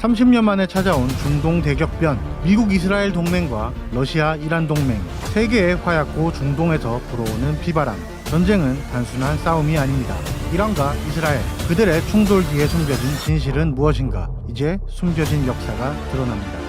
30년 만에 찾아온 중동 대격변, 미국 이스라엘 동맹과 러시아 이란 동맹, 세계의 화약고 중동에서 불어오는 비바람. 전쟁은 단순한 싸움이 아닙니다. 이란과 이스라엘, 그들의 충돌 뒤에 숨겨진 진실은 무엇인가? 이제 숨겨진 역사가 드러납니다.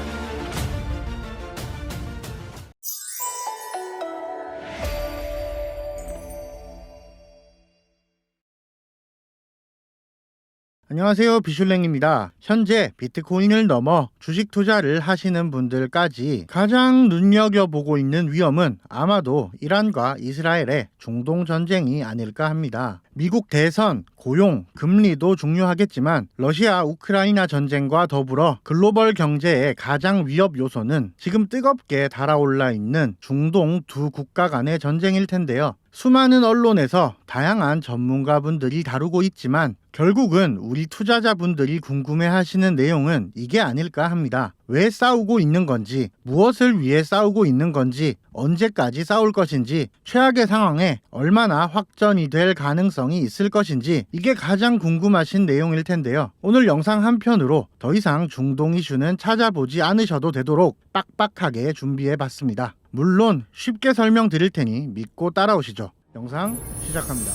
안녕하세요, 비슐랭입니다. 현재 비트코인을 넘어 주식 투자를 하시는 분들까지 가장 눈여겨보고 있는 위험은 아마도 이란과 이스라엘의 중동 전쟁이 아닐까 합니다. 미국 대선, 고용, 금리도 중요하겠지만 러시아 우크라이나 전쟁과 더불어 글로벌 경제의 가장 위협 요소는 지금 뜨겁게 달아올라 있는 중동 두 국가 간의 전쟁일 텐데요. 수많은 언론에서 다양한 전문가분들이 다루고 있지만 결국은 우리 투자자분들이 궁금해하시는 내용은 이게 아닐까 합니다. 왜 싸우고 있는 건지, 무엇을 위해 싸우고 있는 건지, 언제까지 싸울 것인지, 최악의 상황에 얼마나 확전이 될 가능성이 있을 것인지, 이게 가장 궁금하신 내용일 텐데요. 오늘 영상 한 편으로 더 이상 중동 이슈는 찾아보지 않으셔도 되도록 빡빡하게 준비해봤습니다. 물론 쉽게 설명드릴 테니 믿고 따라오시죠. 영상 시작합니다.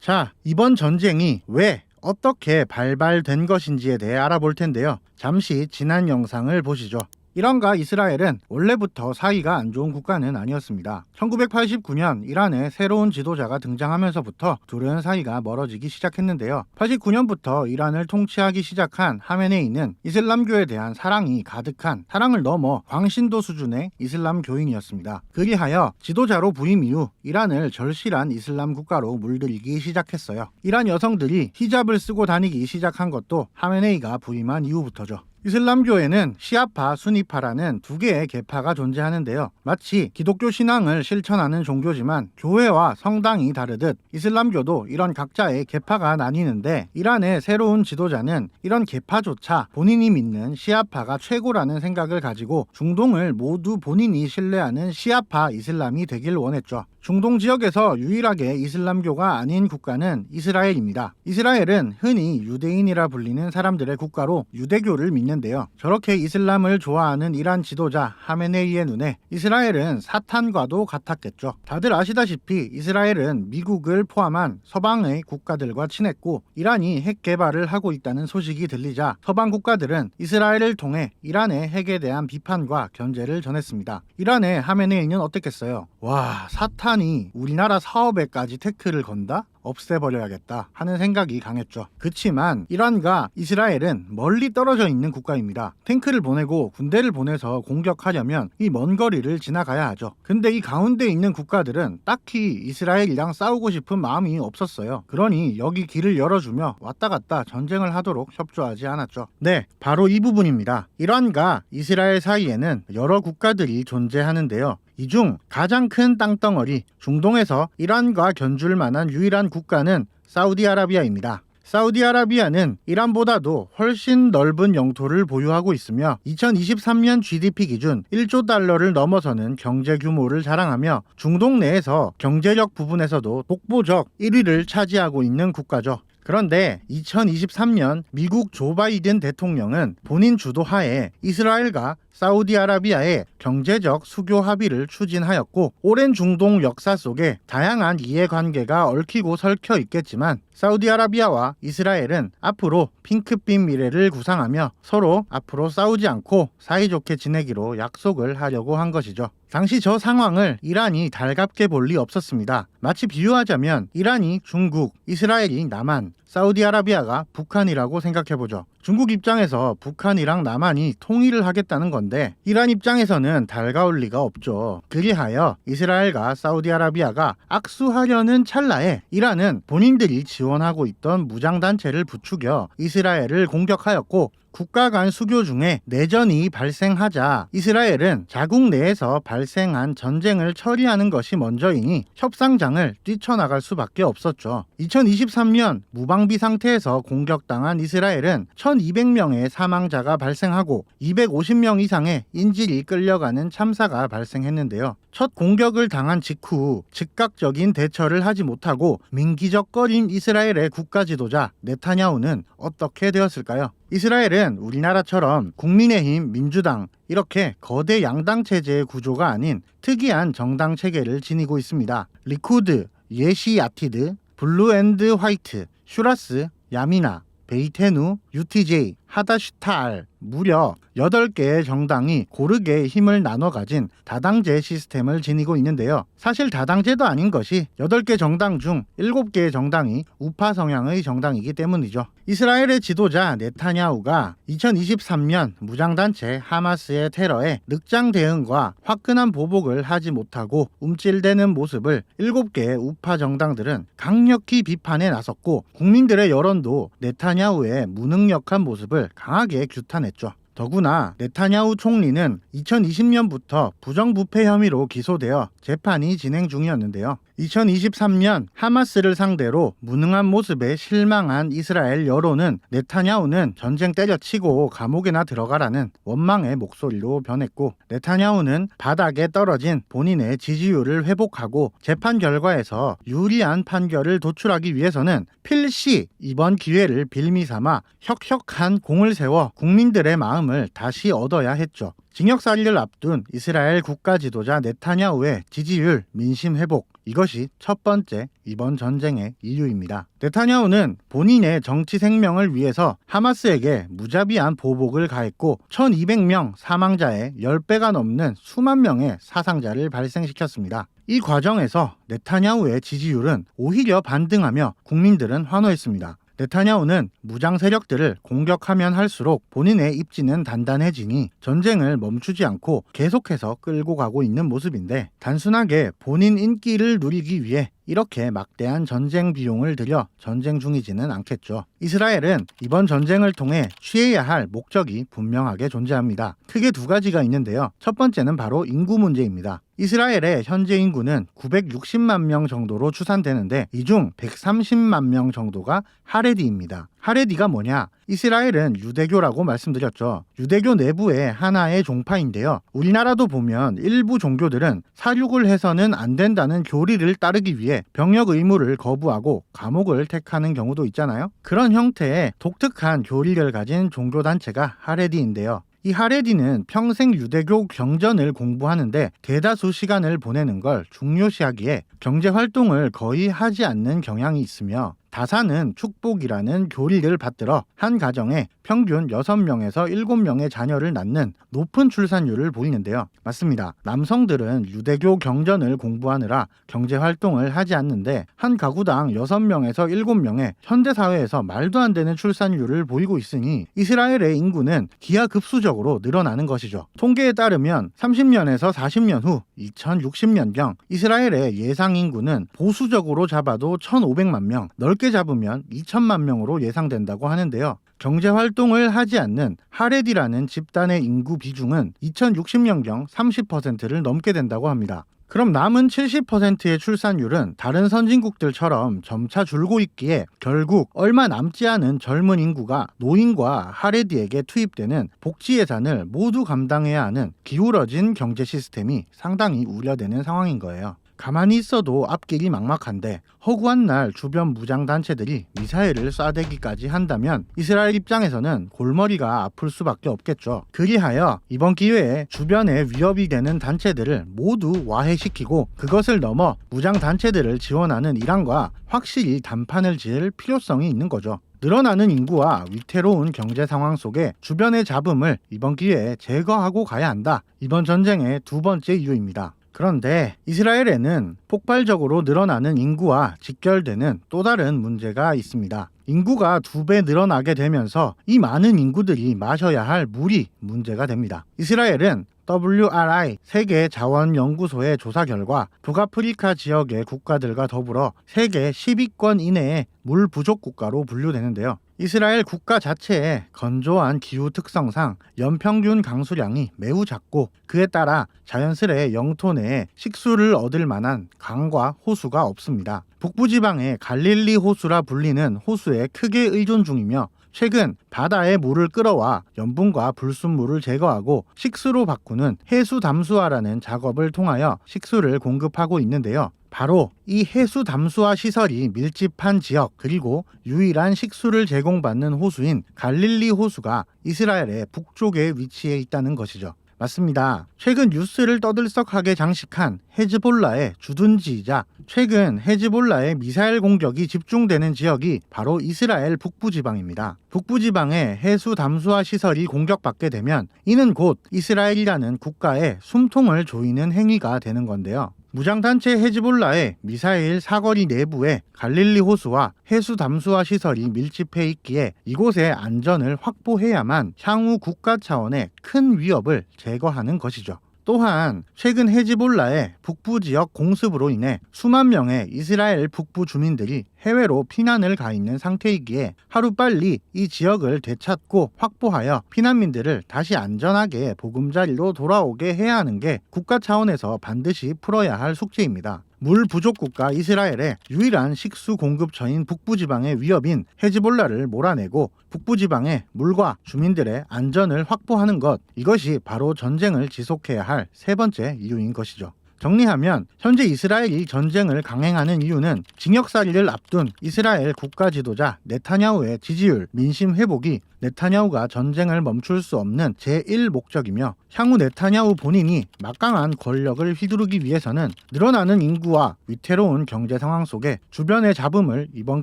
자, 이번 전쟁이 왜 어떻게 발발된 것인지에 대해 알아볼 텐데요. 잠시 지난 영상을 보시죠. 이란과 이스라엘은 원래부터 사이가 안 좋은 국가는 아니었습니다. 1989년 이란에 새로운 지도자가 등장하면서부터 둘은 사이가 멀어지기 시작했는데요. 89년부터 이란을 통치하기 시작한 하메네이는 이슬람교에 대한 사랑이 가득한, 사랑을 넘어 광신도 수준의 이슬람 교인이었습니다. 그리하여 지도자로 부임 이후 이란을 절실한 이슬람 국가로 물들이기 시작했어요. 이란 여성들이 히잡을 쓰고 다니기 시작한 것도 하메네이가 부임한 이후부터죠. 이슬람교에는 시아파, 수니파라는 두 개의 계파가 존재하는데요. 마치 기독교 신앙을 실천하는 종교지만 교회와 성당이 다르듯 이슬람교도 이런 각자의 계파가 나뉘는데, 이란의 새로운 지도자는 이런 계파조차 본인이 믿는 시아파가 최고라는 생각을 가지고 중동을 모두 본인이 신뢰하는 시아파 이슬람이 되길 원했죠. 중동 지역에서 유일하게 이슬람교가 아닌 국가는 이스라엘입니다. 이스라엘은 흔히 유대인이라 불리는 사람들의 국가로 유대교를 믿는데요. 저렇게 이슬람을 좋아하는 이란 지도자 하메네이의 눈에 이스라엘은 사탄과도 같았겠죠. 다들 아시다시피 이스라엘은 미국을 포함한 서방의 국가들과 친했고, 이란이 핵 개발을 하고 있다는 소식이 들리자 서방 국가들은 이스라엘을 통해 이란의 핵에 대한 비판과 견제를 전했습니다. 이란의 하메네이는 어땠겠어요? 와, 사탄이 우리나라 사업에까지 태클을 건다? 없애버려야겠다 하는 생각이 강했죠. 그치만 이란과 이스라엘은 멀리 떨어져 있는 국가입니다. 탱크를 보내고 군대를 보내서 공격하려면 이 먼 거리를 지나가야 하죠. 근데 이 가운데 있는 국가들은 딱히 이스라엘이랑 싸우고 싶은 마음이 없었어요. 그러니 여기 길을 열어주며 왔다 갔다 전쟁을 하도록 협조하지 않았죠. 네, 바로 이 부분입니다. 이란과 이스라엘 사이에는 여러 국가들이 존재하는데요. 이 중 가장 큰 땅덩어리, 중동에서 이란과 견줄 만한 유일한 국가는 사우디아라비아입니다. 사우디아라비아는 이란보다도 훨씬 넓은 영토를 보유하고 있으며 2023년 GDP 기준 1조 달러를 넘어서는 경제 규모를 자랑하며 중동 내에서 경제력 부분에서도 독보적 1위를 차지하고 있는 국가죠. 그런데 2023년 미국 조 바이든 대통령은 본인 주도하에 이스라엘과 사우디아라비아의 경제적 수교 합의를 추진하였고, 오랜 중동 역사 속에 다양한 이해관계가 얽히고 설켜 있겠지만 사우디아라비아와 이스라엘은 앞으로 핑크빛 미래를 구상하며 서로 앞으로 싸우지 않고 사이좋게 지내기로 약속을 하려고 한 것이죠. 당시 저 상황을 이란이 달갑게 볼 리 없었습니다. 마치 비유하자면 이란이 중국, 이스라엘이 남한, 사우디아라비아가 북한이라고 생각해보죠. 중국 입장에서 북한이랑 남한이 통일을 하겠다는 건데 이란 입장에서는 달가울 리가 없죠. 그리하여 이스라엘과 사우디아라비아가 악수하려는 찰나에 이란은 본인들이 지원하고 있던 무장단체를 부추겨 이스라엘을 공격하였고, 국가 간 수교 중에 내전이 발생하자 이스라엘은 자국 내에서 발생한 전쟁을 처리하는 것이 먼저이니 협상장을 뛰쳐나갈 수밖에 없었죠. 2023년 무방비 상태에서 공격당한 이스라엘은 1200명의 사망자가 발생하고 250명 이상의 인질이 끌려가는 참사가 발생했는데요. 첫 공격을 당한 직후 즉각적인 대처를 하지 못하고 민기적거린 이스라엘의 국가 지도자 네타냐후는 어떻게 되었을까요? 이스라엘은 우리나라처럼 국민의힘, 민주당 이렇게 거대 양당 체제의 구조가 아닌 특이한 정당 체계를 지니고 있습니다. 리쿠드, 예시 야티드, 블루 앤드 화이트, 슈라스, 야미나, 베이테누, UTJ, 하다슈타알 무려 8개의 정당이 고르게 힘을 나눠 가진 다당제 시스템을 지니고 있는데요. 사실 다당제도 아닌 것이 8개 정당 중 7개의 정당이 우파 성향의 정당이기 때문이죠. 이스라엘의 지도자 네타냐후가 2023년 무장단체 하마스의 테러에 늑장 대응과 화끈한 보복을 하지 못하고 움찔대는 모습을 7개의 우파 정당들은 강력히 비판에 나섰고 국민들의 여론도 네타냐후의 무능력한 모습을 강하게 규탄했죠. 더구나 네타냐후 총리는 2020년부터 부정부패 혐의로 기소되어 재판이 진행 중이었는데요. 2023년 하마스를 상대로 무능한 모습에 실망한 이스라엘 여론은 네타냐후는 전쟁 때려치고 감옥에나 들어가라는 원망의 목소리로 변했고, 네타냐후는 바닥에 떨어진 본인의 지지율을 회복하고 재판 결과에서 유리한 판결을 도출하기 위해서는 필시 이번 기회를 빌미삼아 혁혁한 공을 세워 국민들의 마음을 다시 얻어야 했죠. 징역살이를 앞둔 이스라엘 국가 지도자 네타냐후의 지지율, 민심 회복, 이것이 첫 번째 이번 전쟁의 이유입니다. 네타냐후는 본인의 정치 생명을 위해서 하마스에게 무자비한 보복을 가했고 1200명 사망자의 10배가 넘는 수만 명의 사상자를 발생시켰습니다. 이 과정에서 네타냐후의 지지율은 오히려 반등하며 국민들은 환호했습니다. 네타냐후는 무장 세력들을 공격하면 할수록 본인의 입지는 단단해지니 전쟁을 멈추지 않고 계속해서 끌고 가고 있는 모습인데, 단순하게 본인 인기를 누리기 위해 이렇게 막대한 전쟁 비용을 들여 전쟁 중이지는 않겠죠. 이스라엘은 이번 전쟁을 통해 취해야 할 목적이 분명하게 존재합니다. 크게 두 가지가 있는데요. 첫 번째는 바로 인구 문제입니다. 이스라엘의 현재 인구는 960만 명 정도로 추산되는데 이 중 130만 명 정도가 하레디입니다. 하레디가 뭐냐? 이스라엘은 유대교라고 말씀드렸죠. 유대교 내부의 하나의 종파인데요. 우리나라도 보면 일부 종교들은 사륙을 해서는 안 된다는 교리를 따르기 위해 병역 의무를 거부하고 감옥을 택하는 경우도 있잖아요. 그런 형태의 독특한 교리를 가진 종교단체가 하레디인데요. 이 하레디는 평생 유대교 경전을 공부하는데 대다수 시간을 보내는 걸 중요시하기에 경제활동을 거의 하지 않는 경향이 있으며, 다사는 축복이라는 교리를 받들어 한 가정에 평균 6명에서 7명의 자녀를 낳는 높은 출산율을 보이는데요. 맞습니다. 남성들은 유대교 경전을 공부하느라 경제활동을 하지 않는데 한 가구당 6명에서 7명의 현대사회에서 말도 안 되는 출산율을 보이고 있으니 이스라엘의 인구는 기하급수적으로 늘어나는 것이죠. 통계에 따르면 30년에서 40년 후 2060년경 이스라엘의 예상 인구는 보수적으로 잡아도 1,500만 명, 넓게 잡으면 2천만 명으로 예상된다고 하는데요. 경제활동을 하지 않는 하레디라는 집단의 인구 비중은 2060년경 30%를 넘게 된다고 합니다. 그럼 남은 70%의 출산율은 다른 선진국들처럼 점차 줄고 있기에 결국 얼마 남지 않은 젊은 인구가 노인과 하레디에게 투입되는 복지 예산을 모두 감당해야 하는 기울어진 경제 시스템이 상당히 우려되는 상황인 거예요. 가만히 있어도 앞길이 막막한데 허구한 날 주변 무장단체들이 미사일을 쏴대기까지 한다면 이스라엘 입장에서는 골머리가 아플 수밖에 없겠죠. 그리하여 이번 기회에 주변에 위협이 되는 단체들을 모두 와해시키고 그것을 넘어 무장단체들을 지원하는 이란과 확실히 단판을 지을 필요성이 있는 거죠. 늘어나는 인구와 위태로운 경제 상황 속에 주변의 잡음을 이번 기회에 제거하고 가야 한다. 이번 전쟁의 두 번째 이유입니다. 그런데 이스라엘에는 폭발적으로 늘어나는 인구와 직결되는 또 다른 문제가 있습니다. 인구가 2배 늘어나게 되면서 이 많은 인구들이 마셔야 할 물이 문제가 됩니다. 이스라엘은 WRI 세계자원연구소의 조사 결과 북아프리카 지역의 국가들과 더불어 세계 10위권 이내의 물 부족 국가로 분류되는데요. 이스라엘 국가 자체의 건조한 기후 특성상 연평균 강수량이 매우 작고 그에 따라 자연스레 영토 내에 식수를 얻을 만한 강과 호수가 없습니다. 북부지방의 갈릴리 호수라 불리는 호수에 크게 의존 중이며 최근 바다의 물을 끌어와 염분과 불순물을 제거하고 식수로 바꾸는 해수 담수화라는 작업을 통하여 식수를 공급하고 있는데요. 바로 이 해수 담수화 시설이 밀집한 지역 그리고 유일한 식수를 제공받는 호수인 갈릴리 호수가 이스라엘의 북쪽에 위치해 있다는 것이죠. 맞습니다. 최근 뉴스를 떠들썩하게 장식한 헤즈볼라의 주둔지이자 최근 헤즈볼라의 미사일 공격이 집중되는 지역이 바로 이스라엘 북부지방입니다. 북부지방의 해수 담수화 시설이 공격받게 되면 이는 곧 이스라엘이라는 국가의 숨통을 조이는 행위가 되는 건데요. 무장단체 헤즈볼라의 미사일 사거리 내부에 갈릴리 호수와 해수 담수화 시설이 밀집해 있기에 이곳의 안전을 확보해야만 향후 국가 차원의 큰 위협을 제거하는 것이죠. 또한 최근 헤즈볼라의 북부 지역 공습으로 인해 수만 명의 이스라엘 북부 주민들이 해외로 피난을 가 있는 상태이기에 하루빨리 이 지역을 되찾고 확보하여 피난민들을 다시 안전하게 보금자리로 돌아오게 해야 하는 게 국가 차원에서 반드시 풀어야 할 숙제입니다. 물 부족 국가 이스라엘의 유일한 식수 공급처인 북부지방의 위협인 헤즈볼라를 몰아내고 북부지방의 물과 주민들의 안전을 확보하는 것, 이것이 바로 전쟁을 지속해야 할 세 번째 이유인 것이죠. 정리하면 현재 이스라엘이 전쟁을 강행하는 이유는 징역살이를 앞둔 이스라엘 국가 지도자 네타냐후의 지지율, 민심 회복이 네타냐후가 전쟁을 멈출 수 없는 제1목적이며 향후 네타냐후 본인이 막강한 권력을 휘두르기 위해서는 늘어나는 인구와 위태로운 경제 상황 속에 주변의 잡음을 이번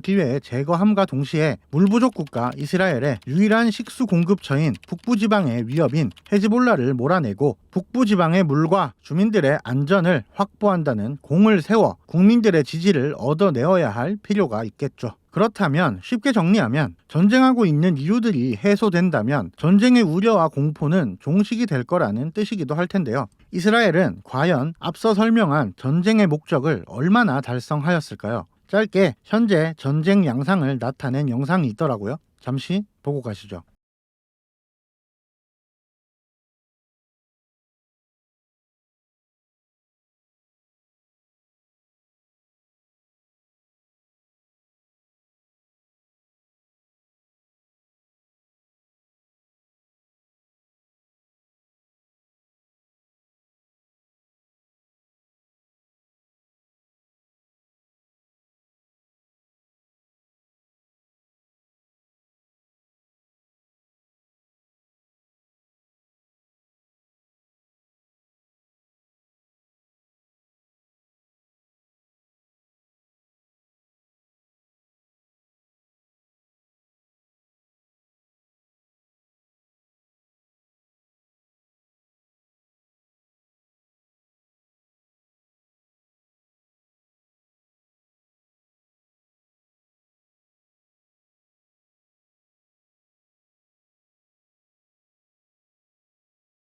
기회에 제거함과 동시에 물 부족 국가 이스라엘의 유일한 식수 공급처인 북부지방의 위협인 헤즈볼라를 몰아내고 북부지방의 물과 주민들의 안전을 확보한다는 공을 세워 국민들의 지지를 얻어내어야 할 필요가 있겠죠. 그렇다면 쉽게 정리하면 전쟁하고 있는 이유들이 해소된다면 전쟁의 우려와 공포는 종식이 될 거라는 뜻이기도 할 텐데요. 이스라엘은 과연 앞서 설명한 전쟁의 목적을 얼마나 달성하였을까요? 짧게 현재 전쟁 양상을 나타낸 영상이 있더라고요. 잠시 보고 가시죠.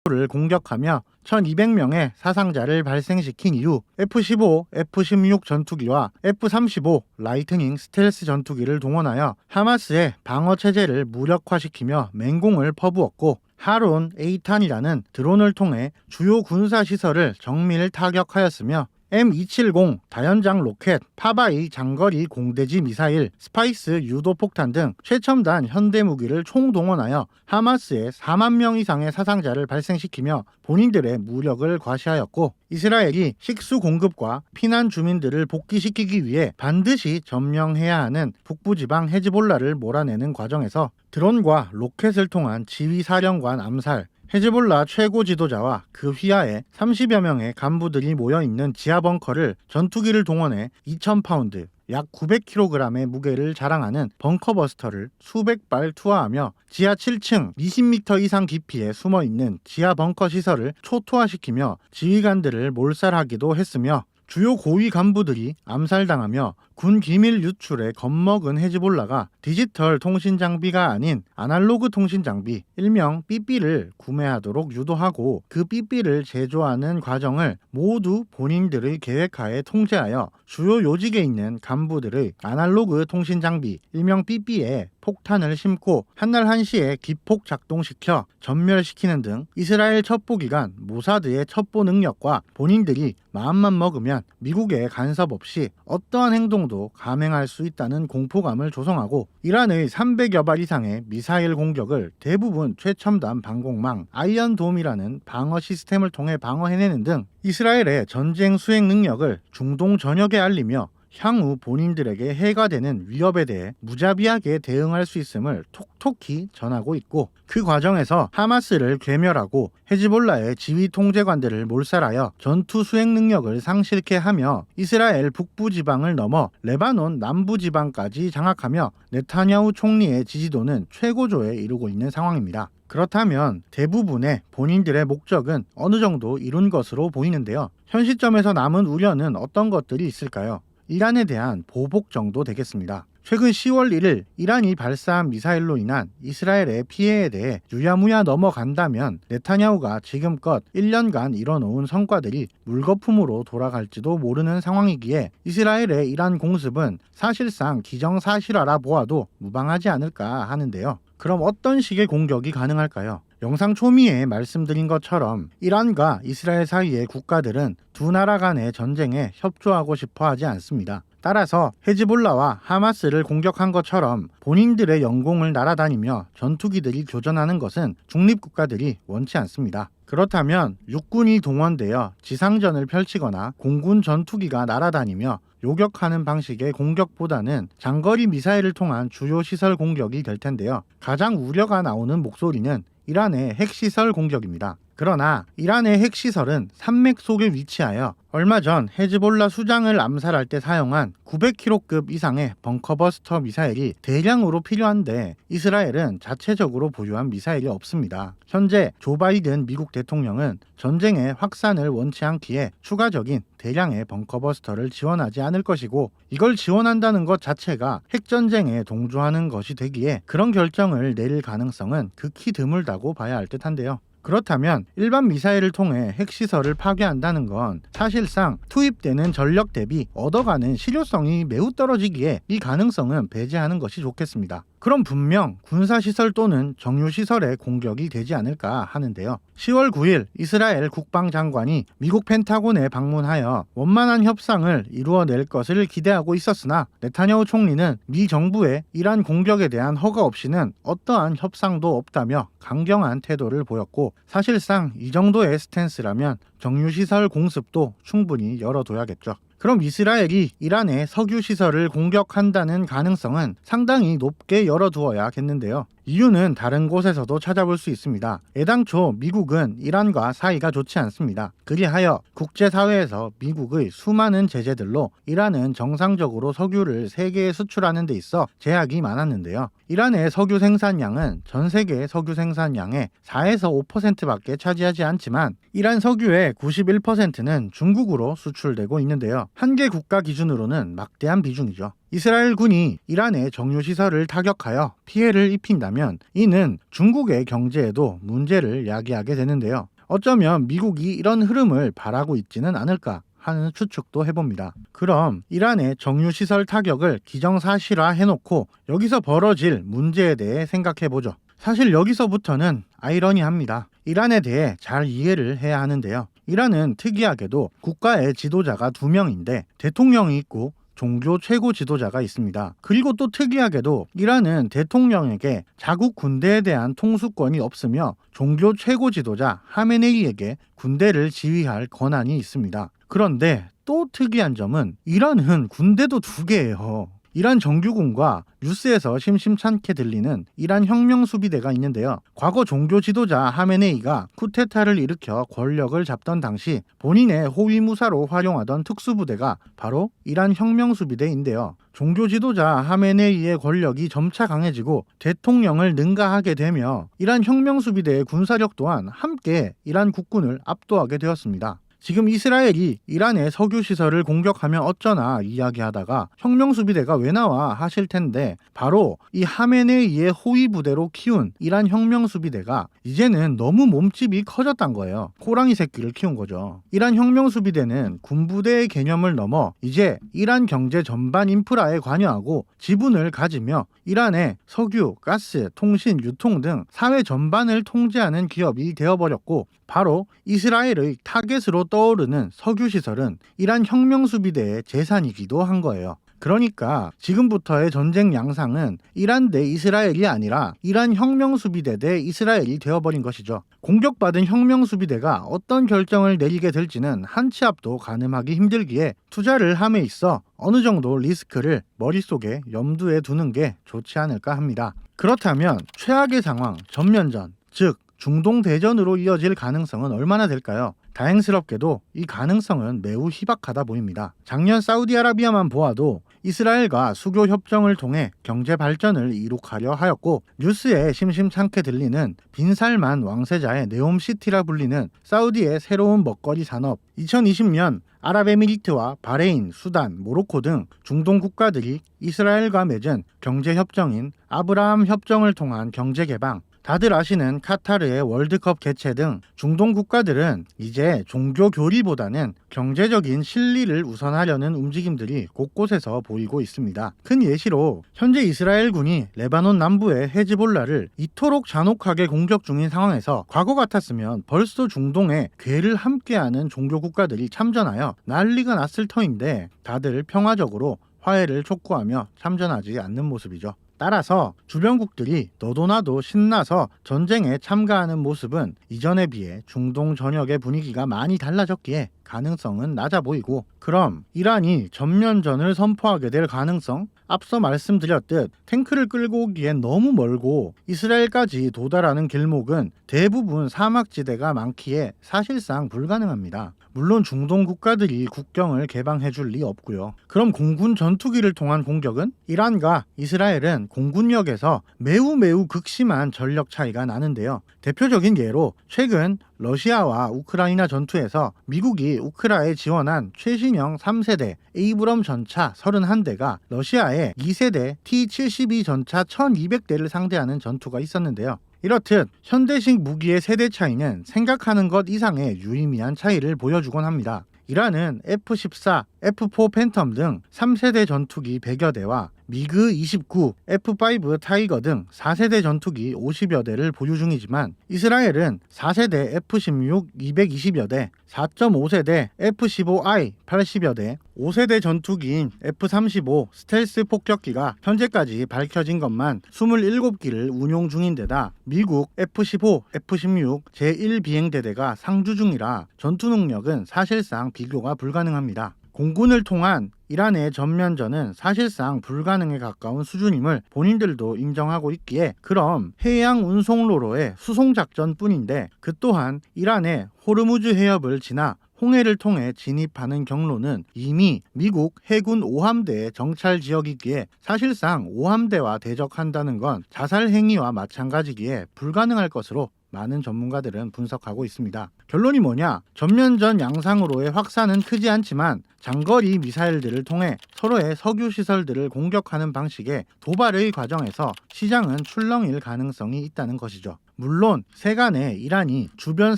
를 공격하며 1200명의 사상자를 발생시킨 이후 F-15, F-16 전투기와 F-35 라이트닝 스텔스 전투기를 동원하여 하마스의 방어 체제를 무력화시키며 맹공을 퍼부었고 하론 에이탄이라는 드론을 통해 주요 군사 시설을 정밀 타격하였으며 M270 다연장 로켓, 파바이 장거리 공대지 미사일, 스파이스 유도폭탄 등 최첨단 현대무기를 총동원하여 하마스의 4만 명 이상의 사상자를 발생시키며 본인들의 무력을 과시하였고 이스라엘이 식수 공급과 피난 주민들을 복귀시키기 위해 반드시 점령해야 하는 북부지방 헤즈볼라를 몰아내는 과정에서 드론과 로켓을 통한 지휘사령관 암살, 헤즈볼라 최고 지도자와 그 휘하에 30여 명의 간부들이 모여있는 지하 벙커를 전투기를 동원해 2,000파운드, 약 900kg의 무게를 자랑하는 벙커버스터를 수백 발 투하하며 지하 7층 20m 이상 깊이에 숨어있는 지하 벙커 시설을 초토화시키며 지휘관들을 몰살하기도 했으며 주요 고위 간부들이 암살당하며 군 기밀 유출에 겁먹은 헤즈볼라가 디지털 통신 장비가 아닌 아날로그 통신 장비, 일명 삐삐를 구매하도록 유도하고 그 삐삐를 제조하는 과정을 모두 본인들의 계획하에 통제하여 주요 요직에 있는 간부들의 아날로그 통신 장비, 일명 삐삐에 폭탄을 심고 한날 한시에 기폭 작동시켜 전멸시키는 등 이스라엘 첩보기관 모사드의 첩보 능력과 본인들이 마음만 먹으면 미국의 간섭 없이 어떠한 행동을 정도 감행할 수 있다는 공포감을 조성하고 이란의 300여 발 이상의 미사일 공격을 대부분 최첨단 방공망 아이언돔이라는 방어 시스템을 통해 방어해내는 등 이스라엘의 전쟁 수행 능력을 중동 전역에 알리며 향후 본인들에게 해가 되는 위협에 대해 무자비하게 대응할 수 있음을 톡톡히 전하고 있고, 그 과정에서 하마스를 괴멸하고 헤즈볼라의 지휘 통제관들을 몰살하여 전투 수행 능력을 상실케 하며 이스라엘 북부 지방을 넘어 레바논 남부 지방까지 장악하며 네타냐후 총리의 지지도는 최고조에 이르고 있는 상황입니다. 그렇다면 대부분의 본인들의 목적은 어느 정도 이룬 것으로 보이는데요. 현 시점에서 남은 우려는 어떤 것들이 있을까요? 이란에 대한 보복 정도 되겠습니다. 최근 10월 1일 이란이 발사한 미사일로 인한 이스라엘의 피해에 대해 유야무야 넘어간다면 네타냐후가 지금껏 1년간 이뤄놓은 성과들이 물거품으로 돌아갈지도 모르는 상황이기에 이스라엘의 이란 공습은 사실상 기정사실화라 보아도 무방하지 않을까 하는데요. 그럼 어떤 식의 공격이 가능할까요? 영상 초미에 말씀드린 것처럼 이란과 이스라엘 사이의 국가들은 두 나라 간의 전쟁에 협조하고 싶어 하지 않습니다. 따라서 헤즈볼라와 하마스를 공격한 것처럼 본인들의 영공을 날아다니며 전투기들이 교전하는 것은 중립국가들이 원치 않습니다. 그렇다면 육군이 동원되어 지상전을 펼치거나 공군 전투기가 날아다니며 요격하는 방식의 공격보다는 장거리 미사일을 통한 주요 시설 공격이 될 텐데요. 가장 우려가 나오는 목소리는 이란의 핵시설 공격입니다. 그러나 이란의 핵시설은 산맥 속에 위치하여 얼마 전 헤즈볼라 수장을 암살할 때 사용한 900km급 이상의 벙커버스터 미사일이 대량으로 필요한데 이스라엘은 자체적으로 보유한 미사일이 없습니다. 현재 조 바이든 미국 대통령은 전쟁의 확산을 원치 않기에 추가적인 대량의 벙커버스터를 지원하지 않을 것이고, 이걸 지원한다는 것 자체가 핵전쟁에 동조하는 것이 되기에 그런 결정을 내릴 가능성은 극히 드물다고 봐야 할 듯한데요. 그렇다면 일반 미사일을 통해 핵시설을 파괴한다는 건 사실상 투입되는 전력 대비 얻어가는 실효성이 매우 떨어지기에 이 가능성은 배제하는 것이 좋겠습니다. 그럼 분명 군사시설 또는 정유시설에 공격이 되지 않을까 하는데요. 10월 9일 이스라엘 국방장관이 미국 펜타곤에 방문하여 원만한 협상을 이루어낼 것을 기대하고 있었으나 네타냐후 총리는 미 정부의 이란 공격에 대한 허가 없이는 어떠한 협상도 없다며 강경한 태도를 보였고, 사실상 이 정도의 스탠스라면 정유시설 공습도 충분히 열어둬야겠죠. 그럼 이스라엘이 이란의 석유시설을 공격한다는 가능성은 상당히 높게 열어두어야겠는데요. 이유는 다른 곳에서도 찾아볼 수 있습니다. 애당초 미국은 이란과 사이가 좋지 않습니다. 그리하여 국제사회에서 미국의 수많은 제재들로 이란은 정상적으로 석유를 세계에 수출하는 데 있어 제약이 많았는데요. 이란의 석유 생산량은 전 세계 석유 생산량의 4에서 5%밖에 차지하지 않지만 이란 석유의 91%는 중국으로 수출되고 있는데요. 한 개 국가 기준으로는 막대한 비중이죠. 이스라엘 군이 이란의 정유시설을 타격하여 피해를 입힌다면 이는 중국의 경제에도 문제를 야기하게 되는데요. 어쩌면 미국이 이런 흐름을 바라고 있지는 않을까 하는 추측도 해봅니다. 그럼 이란의 정유시설 타격을 기정사실화 해놓고 여기서 벌어질 문제에 대해 생각해보죠. 사실 여기서부터는 아이러니합니다. 이란에 대해 잘 이해를 해야 하는데요. 이란은 특이하게도 국가의 지도자가 2명인데 대통령이 있고 종교 최고 지도자가 있습니다. 그리고 또 특이하게도 이란은 대통령에게 자국 군대에 대한 통수권이 없으며 종교 최고 지도자 하메네이에게 군대를 지휘할 권한이 있습니다. 그런데 또 특이한 점은 이란은 군대도 2개예요. 이란 정규군과 뉴스에서 심심찮게 들리는 이란 혁명수비대가 있는데요. 과거 종교 지도자 하메네이가 쿠데타를 일으켜 권력을 잡던 당시 본인의 호위무사로 활용하던 특수부대가 바로 이란 혁명수비대인데요. 종교 지도자 하메네이의 권력이 점차 강해지고 대통령을 능가하게 되며 이란 혁명수비대의 군사력 또한 함께 이란 국군을 압도하게 되었습니다. 지금 이스라엘이 이란의 석유시설을 공격하면 어쩌나 이야기하다가 혁명수비대가 왜 나와 하실 텐데, 바로 이 하메네이의 호위부대로 키운 이란 혁명수비대가 이제는 너무 몸집이 커졌단 거예요. 호랑이 새끼를 키운 거죠. 이란 혁명수비대는 군부대의 개념을 넘어 이제 이란 경제 전반 인프라에 관여하고 지분을 가지며 이란의 석유, 가스, 통신, 유통 등 사회 전반을 통제하는 기업이 되어버렸고, 바로 이스라엘의 타겟으로 떠오르는 석유시설은 이란 혁명수비대의 재산이기도 한 거예요. 그러니까 지금부터의 전쟁 양상은 이란 대 이스라엘이 아니라 이란 혁명수비대 대 이스라엘이 되어버린 것이죠. 공격받은 혁명수비대가 어떤 결정을 내리게 될지는 한 치 앞도 가늠하기 힘들기에 투자를 함에 있어 어느 정도 리스크를 머릿속에 염두에 두는 게 좋지 않을까 합니다. 그렇다면 최악의 상황, 전면전, 즉 중동 대전으로 이어질 가능성은 얼마나 될까요? 다행스럽게도 이 가능성은 매우 희박하다 보입니다. 작년 사우디아라비아만 보아도 이스라엘과 수교 협정을 통해 경제 발전을 이룩하려 하였고, 뉴스에 심심찮게 들리는 빈살만 왕세자의 네옴시티라 불리는 사우디의 새로운 먹거리 산업, 2020년 아랍에미리트와 바레인, 수단, 모로코 등 중동 국가들이 이스라엘과 맺은 경제협정인 아브라함 협정을 통한 경제개방, 다들 아시는 카타르의 월드컵 개최 등 중동 국가들은 이제 종교 교리보다는 경제적인 실리를 우선하려는 움직임들이 곳곳에서 보이고 있습니다. 큰 예시로 현재 이스라엘군이 레바논 남부의 헤즈볼라를 이토록 잔혹하게 공격 중인 상황에서 과거 같았으면 벌써 중동에 괴를 함께하는 종교 국가들이 참전하여 난리가 났을 터인데 다들 평화적으로 화해를 촉구하며 참전하지 않는 모습이죠. 따라서 주변국들이 너도 나도 신나서 전쟁에 참가하는 모습은 이전에 비해 중동 전역의 분위기가 많이 달라졌기에 가능성은 낮아 보이고, 그럼 이란이 전면전을 선포하게 될 가능성? 앞서 말씀드렸듯 탱크를 끌고 오기엔 너무 멀고 이스라엘까지 도달하는 길목은 대부분 사막지대가 많기에 사실상 불가능합니다. 물론 중동 국가들이 국경을 개방해 줄 리 없고요. 그럼 공군 전투기를 통한 공격은? 이란과 이스라엘은 공군력에서 매우 극심한 전력 차이가 나는데요. 대표적인 예로 최근 러시아와 우크라이나 전투에서 미국이 우크라에 지원한 최신형 3세대 에이브럼 전차 31대가 러시아의 2세대 T-72 전차 1200대를 상대하는 전투가 있었는데요. 이렇듯 현대식 무기의 세대 차이는 생각하는 것 이상의 유의미한 차이를 보여주곤 합니다. 이란은 F-14, F-4 팬텀 등 3세대 전투기 100여 대와 미그 29, F-5 타이거 등 4세대 전투기 50여 대를 보유 중이지만, 이스라엘은 4세대 F-16 220여 대, 4.5세대 F-15I 80여 대, 5세대 전투기인 F-35 스텔스 폭격기가 현재까지 밝혀진 것만 27기를 운용 중인 데다 미국 F-15, F-16 제1비행대대가 상주 중이라 전투 능력은 사실상 비교가 불가능합니다. 공군을 통한 이란의 전면전은 사실상 불가능에 가까운 수준임을 본인들도 인정하고 있기에, 그럼 해양 운송로로의 수송작전뿐인데 그 또한 이란의 호르무즈 해협을 지나 홍해를 통해 진입하는 경로는 이미 미국 해군 5함대의 정찰 지역이기에 사실상 5함대와 대적한다는 건 자살 행위와 마찬가지기에 불가능할 것으로 많은 전문가들은 분석하고 있습니다. 결론이 뭐냐? 전면전 양상으로의 확산은 크지 않지만 장거리 미사일들을 통해 서로의 석유 시설들을 공격하는 방식의 도발의 과정에서 시장은 출렁일 가능성이 있다는 것이죠. 물론 세간에 이란이 주변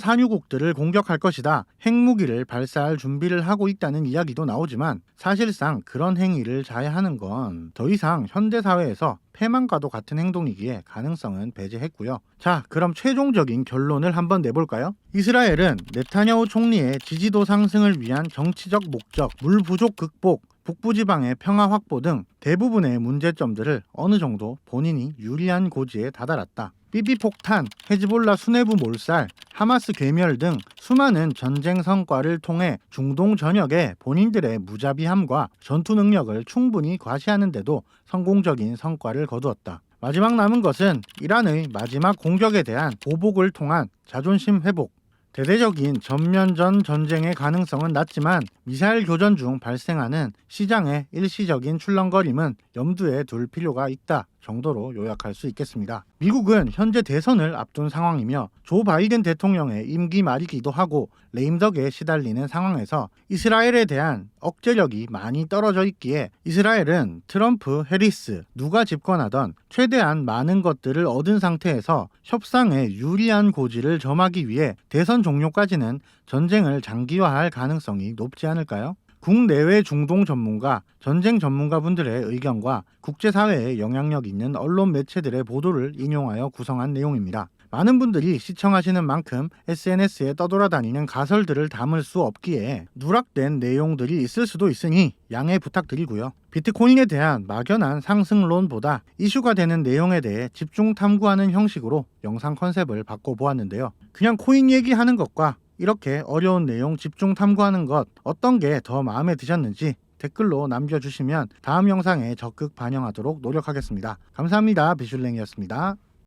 산유국들을 공격할 것이다, 핵무기를 발사할 준비를 하고 있다는 이야기도 나오지만 사실상 그런 행위를 자해하는 건 더 이상 현대사회에서 패망과도 같은 행동이기에 가능성은 배제했고요. 자, 그럼 최종적인 결론을 한번 내볼까요? 이스라엘은 네타냐후 총리의 지지도 상승을 위한 정치적 목적, 물 부족 극복, 북부지방의 평화 확보 등 대부분의 문제점들을 어느 정도 본인이 유리한 고지에 다다랐다. 삐삐폭탄, 헤즈볼라 수뇌부 몰살, 하마스 괴멸 등 수많은 전쟁 성과를 통해 중동 전역에 본인들의 무자비함과 전투 능력을 충분히 과시하는데도 성공적인 성과를 거두었다. 마지막 남은 것은 이란의 마지막 공격에 대한 보복을 통한 자존심 회복. 대대적인 전면전 전쟁의 가능성은 낮지만 미사일 교전 중 발생하는 시장의 일시적인 출렁거림은 염두에 둘 필요가 있다 정도로 요약할 수 있겠습니다. 미국은 현재 대선을 앞둔 상황이며 조 바이든 대통령의 임기 말이기도 하고 레임덕에 시달리는 상황에서 이스라엘에 대한 억제력이 많이 떨어져 있기에 이스라엘은 트럼프, 해리스 누가 집권하던 최대한 많은 것들을 얻은 상태에서 협상에 유리한 고지를 점하기 위해 대선 종료까지는 전쟁을 장기화할 가능성이 높지 않을까요? 국내외 중동 전문가, 전쟁 전문가분들의 의견과 국제사회에 영향력 있는 언론 매체들의 보도를 인용하여 구성한 내용입니다. 많은 분들이 시청하시는 만큼 SNS에 떠돌아다니는 가설들을 담을 수 없기에 누락된 내용들이 있을 수도 있으니 양해 부탁드리고요. 비트코인에 대한 막연한 상승론보다 이슈가 되는 내용에 대해 집중 탐구하는 형식으로 영상 컨셉을 바꿔보았는데요. 그냥 코인 얘기하는 것과 이렇게 어려운 내용 집중 탐구하는 것 어떤 게 더 마음에 드셨는지 댓글로 남겨주시면 다음 영상에 적극 반영하도록 노력하겠습니다. 감사합니다. 비슐랭이었습니다.